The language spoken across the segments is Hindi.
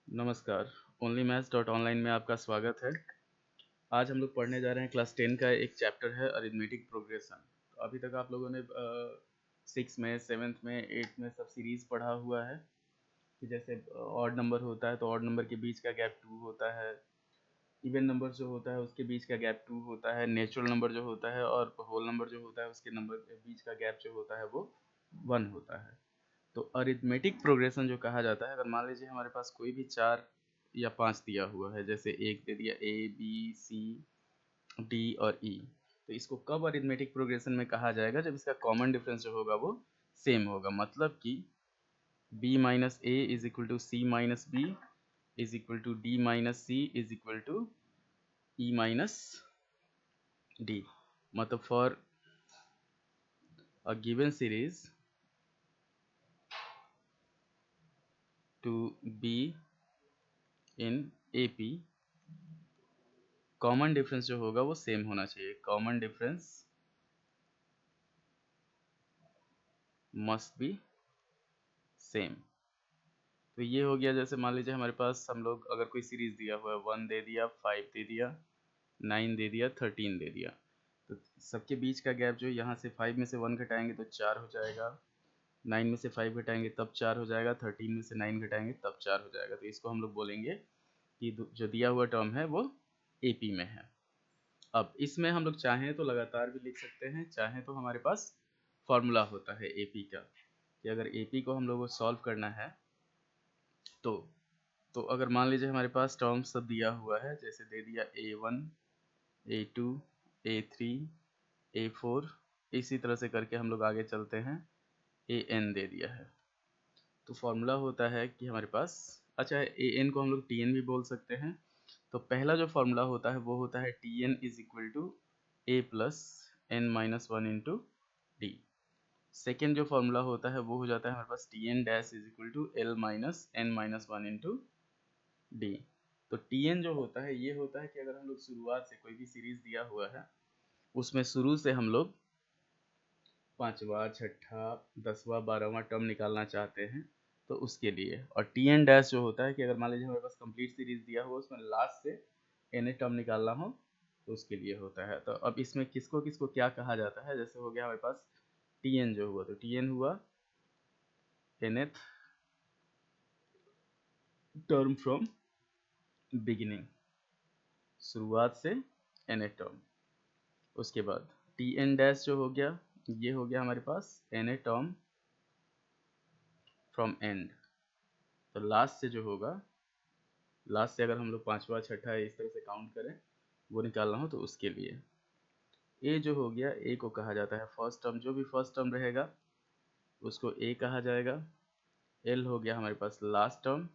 नमस्कार। ओनली मैथ्स डॉट ऑनलाइन में आपका स्वागत है। आज हम लोग पढ़ने जा रहे हैं क्लास 10 का एक चैप्टर है अरिथमेटिक प्रोग्रेशन। तो अभी तक आप लोगों ने 6 में 7th में 8th में सब सीरीज़ पढ़ा हुआ है कि जैसे ऑड नंबर होता है तो ऑड नंबर के बीच का गैप 2 होता है, इवन नंबर जो होता है उसके बीच का गैप 2 होता है, नेचुरल नंबर जो होता है और होल नंबर जो होता है उसके नंबर के बीच का गैप जो होता है वो 1 होता है। तो अरिथमेटिक प्रोग्रेशन जो कहा जाता है, अगर मान लीजिए हमारे पास कोई भी 4 या 5 दिया हुआ है, जैसे एक दे दिया ए बी सी डी और ई, तो इसको कब अरिथमेटिक प्रोग्रेशन में कहा जाएगा? जब इसका कॉमन डिफरेंस जो होगा वो सेम होगा। मतलब कि b minus a is equal to c minus b is equal to d minus c is equal to e minus d. मतलब for a given series to be in AP, common difference जो होगा वो सेम होना चाहिए। Common difference must be same. तो ये हो गया, जैसे मान लीजिए हमारे पास हम लोग अगर कोई सीरीज दिया हुआ है, 1 दे दिया, 5 दे दिया, 9 दे दिया, 13 दे दिया, तो सबके बीच का गैप जो यहाँ से 5 में से 1 घटाएंगे तो 4 हो जाएगा, 9 में से 5 घटाएंगे तब 4 हो जाएगा, 13 में से 9 घटाएंगे तब 4 हो जाएगा। तो इसको हम लोग बोलेंगे कि जो दिया हुआ टर्म है वो AP में है। अब इसमें हम लोग चाहें तो लगातार भी लिख सकते हैं, चाहें तो हमारे पास फॉर्मूला होता है AP का, कि अगर AP को हम लोगों को सॉल्व करना है तो अगर मान लीजिए हमारे पास टर्म सब दिया हुआ है, जैसे दे दिया A1 A2 A3 A4, इसी तरह से करके हम लोग आगे चलते हैं, AN दे दिया है। तो फॉर्मूला होता है कि हमारे पास, अच्छा AN को हम लोग TN भी बोल सकते हैं। तो पहला जो फॉर्मूला होता है वो होता है TN is equal to A plus N minus 1 into D. Second जो फॉर्मूला होता है वो हो जाता है हमारे पास TN dash is equal to L minus N minus 1 into D. तो TN जो होता है ये होता है कि अगर हम लोग शुरुआत से कोई भी सीरीज दिया हुआ है, उसमें शुरू से हम लोग 5वां 6ठा 10वां 12वां टर्म निकालना चाहते हैं तो उसके लिए। और TN डैश जो होता है कि अगर मान लीजिए हमारे पास कंप्लीट सीरीज दिया हुआ उसमें लास्ट से N टर्म निकालना हो तो उसके लिए होता है। तो अब इसमें किसको किसको क्या कहा जाता है, जैसे हो गया हमारे पास TN जो हुआ, तो TN हुआ Nth टर्म फ्रॉम बिगिनिंग, शुरुआत से Nth टर्म। उसके बाद TN डैश जो हो गया, ये हो गया हमारे पास Nth टर्म फ्रॉम एंड। तो लास्ट से जो होगा, लास्ट से अगर हम लोग 5वां 6ठा इस तरह से काउंट करें वो निकालना हो तो उसके लिए। ए जो हो गया, ए को कहा जाता है फर्स्ट टर्म, जो भी फर्स्ट टर्म रहेगा उसको ए कहा जाएगा। एल हो गया हमारे पास लास्ट टर्म।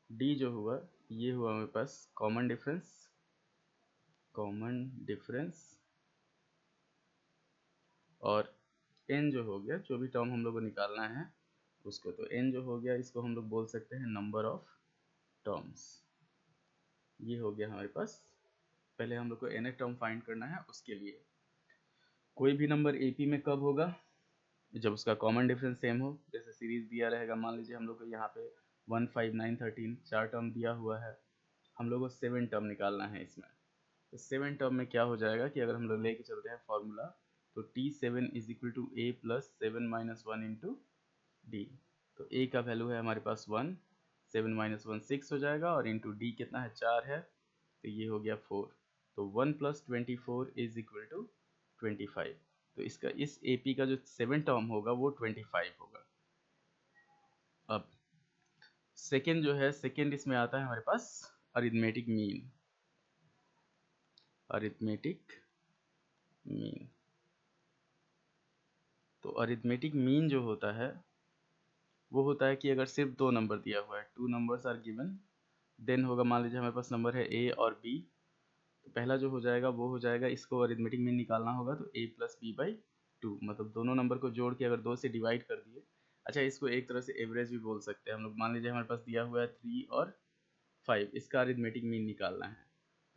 डी जो हुआ, ये हुआ हमारे पास कॉमन डिफरेंस, कॉमन डिफरेंस। और एन जो हो गया, जो भी टर्म हम लोग को निकालना है उसको, तो एन जो हो गया इसको हम लोग बोल सकते हैं नंबर ऑफ टर्म्स। ये हो गया हमारे पास, पहले हम लोग को एन टर्म फाइंड करना है उसके लिए। कोई भी नंबर AP में कब होगा? जब उसका कॉमन डिफरेंस सेम हो। जैसे सीरीज दिया रहेगा, मान लीजिए हम लोग को यहाँ पे 1 5 9 13 4 टर्म दिया हुआ है, हम लोग को 7 टर्म निकालना है इसमें। तो 7 टर्म में क्या हो जाएगा कि अगर हम लोग लेके चलते हैं फॉर्मूला, तो T7 is equal to A plus 7 minus 1 into D. तो A का वैल्यू है हमारे पास 1, 7 माइनस 1 6 हो जाएगा, और इंटू डी कितना है 4 है, तो ये हो गया 4। तो 1 प्लस 24 इज इक्वल टू 25। तो इसका इस AP का जो 7 टर्म होगा वो 25 होगा। अब सेकेंड जो है, सेकेंड इसमें आता है हमारे पास अरिथमेटिक मीन। अरिथमेटिक मीन, तो अरिथमेटिक मीन जो होता है वो होता है कि अगर सिर्फ 2 नंबर दिया हुआ है, 2 नंबर्स आर गिवन, देन होगा मान लीजिए हमारे पास नंबर है A और B, तो पहला जो हो जाएगा वो हो जाएगा, इसको अरिथमेटिक मीन निकालना होगा तो A प्लस बी बाई 2, मतलब दोनों नंबर को जोड़ के अगर 2 से डिवाइड कर दिए। अच्छा, इसको एक तरह से एवरेज भी बोल सकते हैं हम लोग। मान लीजिए हमारे पास दिया हुआ है 3 और 5, इसका अरिथमेटिक मीन निकालना है,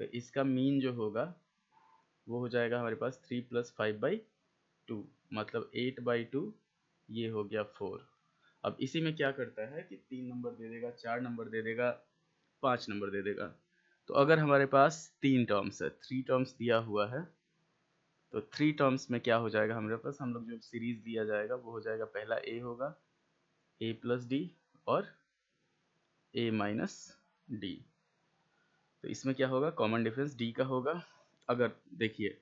तो इसका मीन जो होगा वो हो जाएगा हमारे पास 3 प्लस 5 बाई 2, मतलब 8 बाई 2, ये हो गया 4। अब इसी में क्या करता है कि 3 नंबर दे देगा, 4 नंबर दे देगा, 5 नंबर दे देगा। तो अगर हमारे पास 3 टर्म्स है, 3 टर्म्स दिया हुआ है, तो 3 टर्म्स में क्या हो जाएगा हमारे पास, हम लोग जो सीरीज दिया जाएगा वो हो जाएगा, पहला ए होगा, ए प्लस डी और ए माइनस डी। तो इसमें क्या होगा, कॉमन डिफरेंस डी का होगा। अगर देखिए,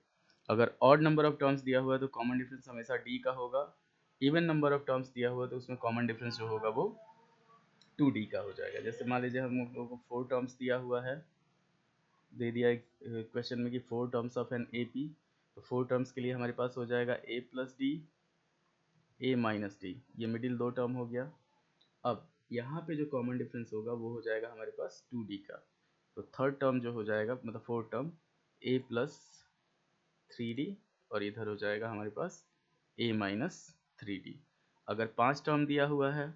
अगर ऑड नंबर ऑफ टर्म्स दिया हुआ है तो कॉमन डिफरेंस हमेशा डी का होगा। इवन नंबर ऑफ टर्म्स दिया हुआ है तो उसमें कॉमन डिफरेंस जो होगा वो 2d का हो जाएगा। जैसे मान लीजिए हम लोगों को 4 टर्म्स दिया हुआ है, दे दिया क्वेश्चन में कि 4 टर्म्स ऑफ एन एपी, तो 4 टर्म्स के लिए हमारे पास हो जाएगा ए प्लस डी, ए माइनस डी, ये मिडिल 2 टर्म हो गया। अब यहाँ पे जो कॉमन डिफरेंस होगा वो हो जाएगा हमारे पास 2d का। तो थर्ड टर्म जो हो जाएगा, मतलब fourth term, a plus 3d, और इधर हो जाएगा हमारे पास a माइनस 3d। अगर 5 टर्म दिया हुआ है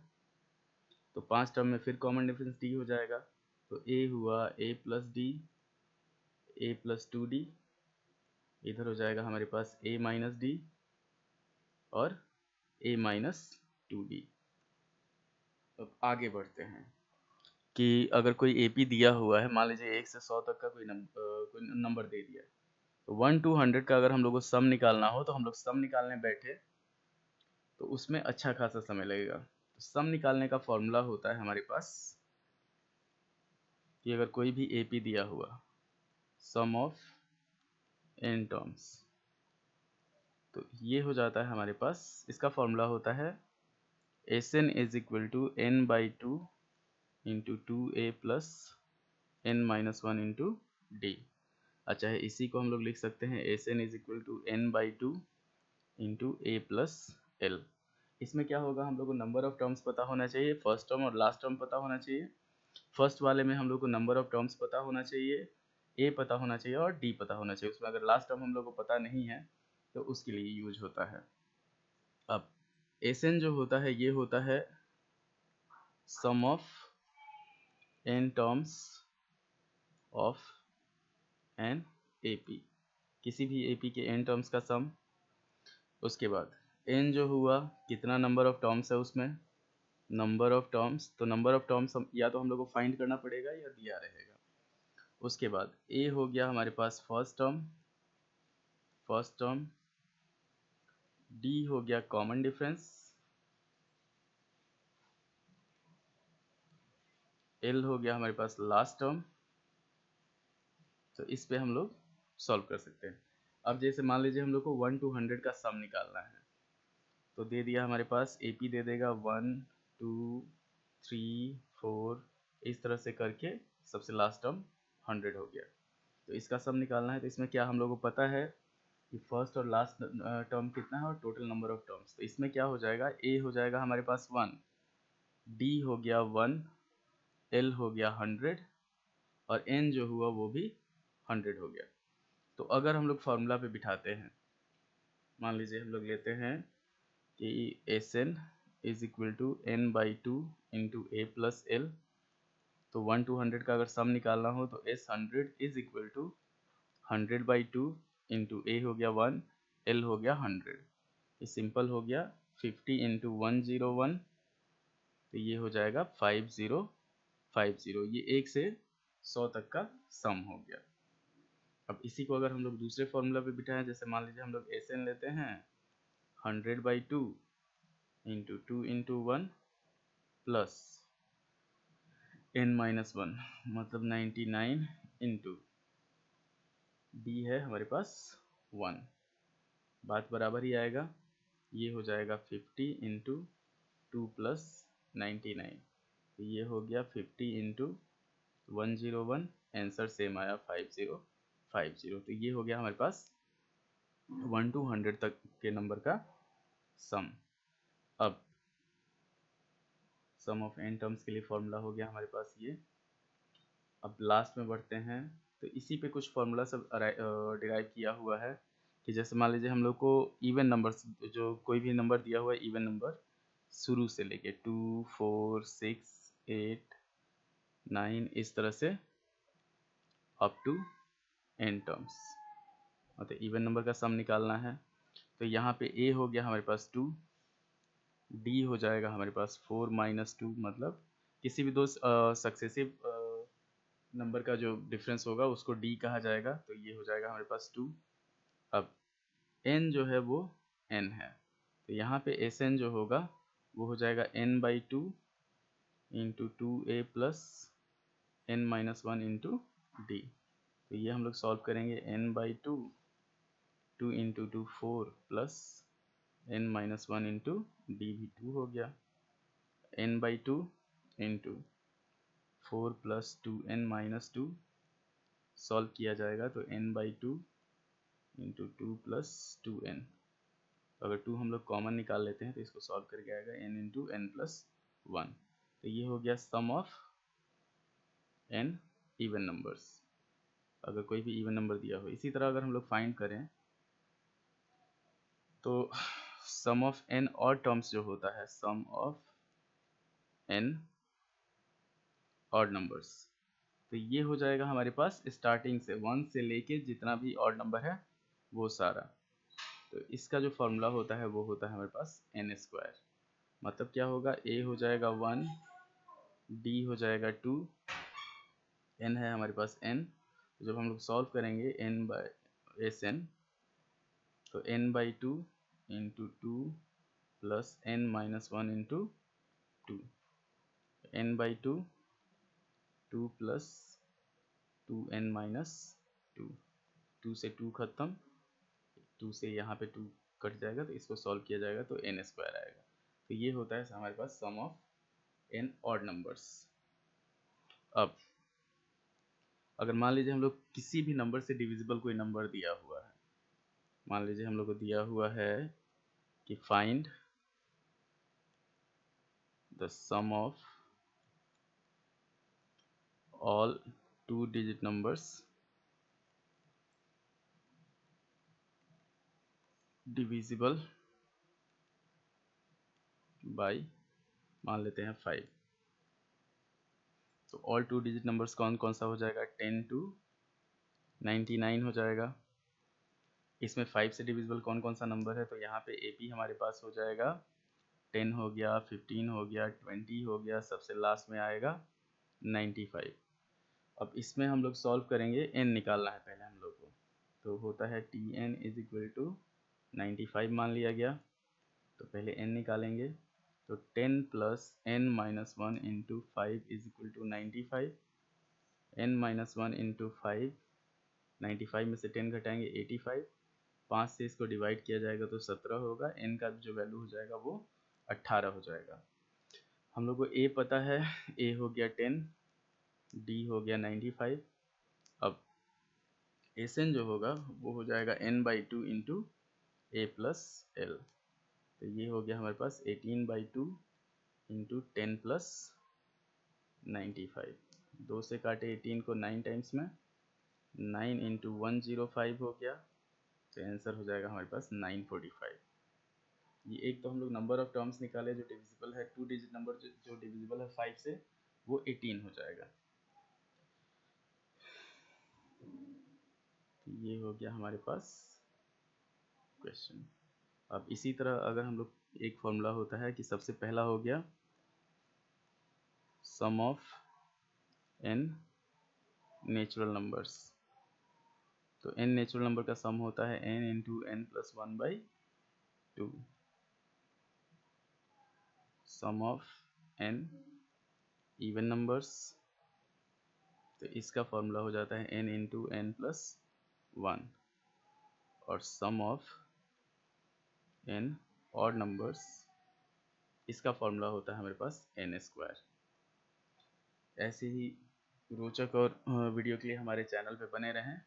तो 5 टर्म में फिर कॉमन डिफरेंस d हो जाएगा। तो a हुआ a plus D, a plus 2d, इधर हो जाएगा हमारे पास a माइनस डी और a माइनस 2d। अब आगे बढ़ते हैं कि अगर कोई एपी दिया हुआ है, मान लीजिए 1 से 100 तक का कोई नंबर दे दिया, तो 1 to 100 का अगर हम लोग को सम निकालना हो तो हम लोग सम निकालने बैठे तो उसमें अच्छा खासा समय लगेगा। तो सम निकालने का फॉर्मूला होता है हमारे पास कि अगर कोई भी एपी दिया हुआ, सम ऑफ एन टर्म्स, तो ये हो जाता है हमारे पास, इसका फॉर्मूला होता है S N is equal to N by two into 2a plus N minus 1 into D. अच्छा है, इसी को हम लोग लिख सकते हैं S N is equal to N by two into A plus L. इसमें क्या होगा, हम लोग को नंबर ऑफ टर्म्स पता होना चाहिए, फर्स्ट टर्म और लास्ट टर्म पता होना चाहिए। फर्स्ट वाले में हम लोग को नंबर ऑफ टर्म्स पता होना चाहिए, ए पता होना चाहिए और डी पता होना चाहिए। उसमें अगर लास्ट टर्म हम लोग को पता नहीं है तो उसके लिए यूज होता है। अब एस एन जो होता है ये होता है sum of n terms of an AP, किसी भी एपी के एन टर्म्स का सम। उसके बाद एन जो हुआ, कितना नंबर ऑफ टर्म्स है उसमें, नंबर ऑफ टर्म्स, तो नंबर ऑफ टर्म्स या तो हम लोग को फाइंड करना पड़ेगा या दिया रहेगा। उसके बाद ए हो गया हमारे पास first term, first term, d हो गया कॉमन डिफरेंस, एल हो गया हमारे पास लास्ट टर्म। तो इस पे हम लोग सॉल्व कर सकते हैं। अब जैसे मान लीजिए हम लोग को 1 to 100 का सम निकालना है, तो दे दिया हमारे पास एपी दे देगा 1 2 3 4, इस तरह से करके सबसे लास्ट टर्म 100 हो गया। तो इसका सम निकालना है, तो इसमें क्या हम लोग को पता है कि फर्स्ट और लास्ट टर्म कितना है और टोटल नंबर ऑफ टर्म्स। तो इसमें क्या हो जाएगा, ए हो जाएगा हमारे पास 1, डी हो गया 1, एल हो गया 100 और एन जो हुआ वो भी 100 हो गया। तो अगर हम लोग फार्मूला पे बिठाते हैं, मान लीजिए हम लोग लेते हैं कि S N is equal to N by two into A plus L, तो 1 to 100 का अगर सम निकालना हो तो S 100 is equal to 100 by two into a हो गया 1, एल हो गया 100, ये सिंपल हो गया। 50 इंटू 101, तो ये हो जाएगा 5050, ये 1 से 100 तक का सम हो गया। अब इसी को अगर हम लोग दूसरे फॉर्मूला पे बिठाएं, जैसे मान लीजिए हम लोग एस एन लेते हैं 100 by two into 2 into 1 plus N minus 1, मतलब 99 इंटू डी है हमारे पास 1, बात बराबर ही आएगा। ये हो जाएगा 50 इंटू 2 प्लस 99, तो ये हो गया 50 इंटू 101, आंसर सेम आया 5050। तो ये हो गया हमारे पास 1 to 100 तक के नंबर का सम। अब सम ऑफ एन टर्म्स के लिए फॉर्मूला हो गया हमारे पास ये। अब लास्ट में बढ़ते हैं, तो इसी पे कुछ फॉर्मूला सब डिराइव किया हुआ है कि जैसे मान लीजिए हम लोग को इवन नंबर, जो कोई भी नंबर दिया हुआ है इवन नंबर, शुरू से लेके 2 4 6 8 9 इस तरह से अप टू एन टर्म्स, मतलब इवन नंबर का सम निकालना है। तो यहाँ पे ए हो गया हमारे पास 2, डी हो जाएगा हमारे पास 4 माइनस 2, मतलब किसी भी दो सक्सेसिव नंबर का जो डिफरेंस होगा उसको डी कहा जाएगा, तो ये हो जाएगा हमारे पास 2। अब n जो है वो n है, तो यहाँ पे Sn जो होगा वो हो जाएगा n/2 into 2a plus n minus 1 into D. तो ये हम लोग सॉल्व करेंगे n/2, 2 into 2 4 plus n minus 1 into D भी 2 हो गया, n/2 into 4 plus 2n minus 2 solve किया जाएगा तो n/2 इंटू 2 प्लस 2n। अगर 2 हम लोग कॉमन निकाल लेते हैं तो इसको सॉल्व करके आएगा n इंटू n प्लस 1। तो ये हो गया sum of n even numbers, अगर कोई भी इवन नंबर दिया हो। इसी तरह अगर हम लोग फाइंड करें तो सम ऑफ n और टर्म्स जो होता है, sum of n odd numbers, तो ये हो जाएगा हमारे पास स्टार्टिंग से 1 से लेके जितना भी ऑड नंबर है वो सारा। तो इसका जो फॉर्मूला होता है वो होता है हमारे पास n²। मतलब क्या होगा, a हो जाएगा 1, d हो जाएगा 2, n है हमारे पास n। तो जब हम लोग सॉल्व करेंगे n/Sn, तो n/2 into 2 plus n minus 1 into 2, n/2 2 plus 2n minus 2, 2 से 2 खत्म, 2 से यहाँ पे 2 कट जाएगा तो इसको सॉल्व किया जाएगा तो n² आएगा। तो ये होता है हमारे पास सम ऑफ n ऑड नंबर्स। अब अगर मान लीजिए हम लोग किसी भी नंबर से डिविजिबल कोई नंबर दिया हुआ है, मान लीजिए हम लोग को दिया हुआ है कि find the sum of all 2 digit numbers divisible by, मान लेते हैं 5। तो ऑल 2 डिजिट नंबर्स कौन कौन सा हो जाएगा, 10 to 99 हो जाएगा। इसमें 5 से डिविजिबल कौन कौन सा नंबर है, तो यहाँ पे AP हमारे पास हो जाएगा 10 हो गया, 15 हो गया, 20 हो गया, सबसे लास्ट में आएगा 95। अब इसमें हम लोग सॉल्व करेंगे, n निकालना है पहले हम लोग को, तो होता है Tn इज इक्वल टू 95 मान लिया गया। तो पहले n निकालेंगे, तो 10 plus n minus 1 into 5 is equal to 95, n minus 1 into 5, 95 में से 10 घटाएंगे 85, 5 से इसको डिवाइड किया जाएगा तो 17 होगा, n का जो वैल्यू हो जाएगा वो 18 हो जाएगा। हम लोग को a पता है, a हो गया 10, d हो गया 95। अब Sn जो होगा वो हो जाएगा n/2 into a plus l। तो ये हो गया हमारे पास 18/2 इंटू 10 प्लस 95। 2 से काटे 18 को 9 टाइम्स में, 9 इंटू 105 हो गया, तो आंसर हो जाएगा हमारे पास 945। ये एक तो हम लोग नंबर ऑफ टर्म्स निकाले जो डिविजिबल है, 2 डिजिट नंबर जो डिविजिबल है 5 से, वो 18 हो जाएगा। तो ये हो गया हमारे पास क्वेश्चन। अब इसी तरह अगर हम लोग, एक फॉर्मूला होता है कि सबसे पहला हो गया sum of n natural numbers, तो n नेचुरल नंबर का सम होता है n into n plus 1/2। Sum of n even numbers, तो इसका फॉर्मूला हो जाता है n इंटू n प्लस 1। और सम ऑफ n ऑड नंबर्स, इसका फॉर्मूला होता है हमारे पास n²। ऐसे ही रोचक और वीडियो के लिए हमारे चैनल पे बने रहें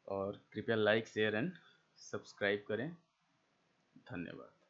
और कृपया लाइक, शेयर एंड सब्सक्राइब करें। धन्यवाद।